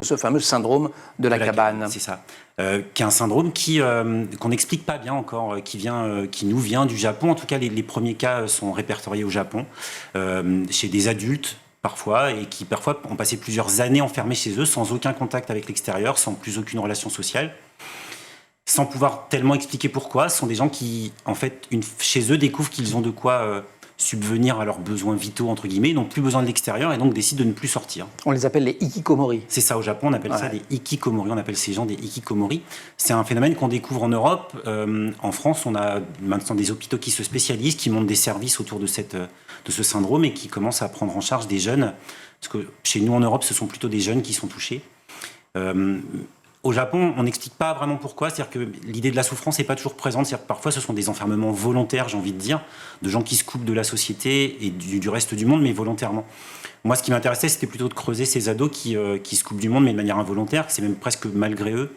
Ce fameux syndrome de la cabane. C'est ça. Qui est un syndrome qu'on n'explique pas bien encore, qui nous vient du Japon. En tout cas, les premiers cas sont répertoriés au Japon, chez des adultes parfois, et qui parfois ont passé plusieurs années enfermés chez eux, sans aucun contact avec l'extérieur, sans plus aucune relation sociale, sans pouvoir tellement expliquer pourquoi. Ce sont des gens qui, en fait, chez eux, découvrent qu'ils ont de quoi subvenir à leurs besoins vitaux, entre guillemets, n'ont plus besoin de l'extérieur et donc décident de ne plus sortir. On les appelle les hikikomori. C'est ça, au Japon, on appelle ça des hikikomori, on appelle ces gens des hikikomori. C'est un phénomène qu'on découvre en Europe. En France, on a maintenant des hôpitaux qui se spécialisent, qui montent des services autour de ce syndrome et qui commencent à prendre en charge des jeunes. Parce que chez nous, en Europe, ce sont plutôt des jeunes qui sont touchés. Au Japon, on n'explique pas vraiment pourquoi. C'est-à-dire que l'idée de la souffrance n'est pas toujours présente. C'est-à-dire que parfois, ce sont des enfermements volontaires, j'ai envie de dire, de gens qui se coupent de la société et du reste du monde, mais volontairement. Moi, ce qui m'intéressait, c'était plutôt de creuser ces ados qui se coupent du monde, mais de manière involontaire. C'est même presque malgré eux.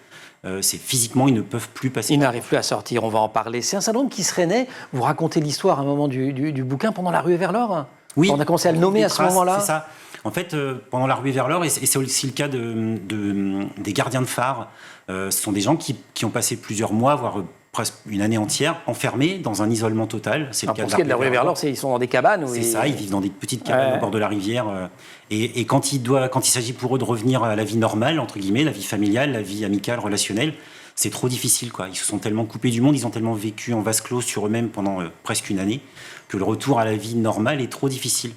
C'est physiquement, ils ne peuvent plus passer. Ils n'arrivent plus à sortir, on va en parler. C'est un syndrome qui serait né, vous racontez l'histoire à un moment du bouquin, pendant la ruée vers l'or. Oui. On a commencé à le nommer à ce moment-là. C'est ça. En fait, pendant la ruée vers l'or, et c'est aussi le cas des gardiens de phare, ce sont des gens qui ont passé plusieurs mois, voire presque une année entière, enfermés dans un isolement total. C'est le cas pour ce qui est de la ruée vers l'or, ils sont dans des cabanes. C'est ça, ils vivent dans des petites cabanes au bord de la rivière. Et quand il s'agit pour eux de revenir à la vie normale, entre guillemets, la vie familiale, la vie amicale, relationnelle, c'est trop difficile, quoi. Ils se sont tellement coupés du monde, ils ont tellement vécu en vase clos sur eux-mêmes pendant presque une année, que le retour à la vie normale est trop difficile.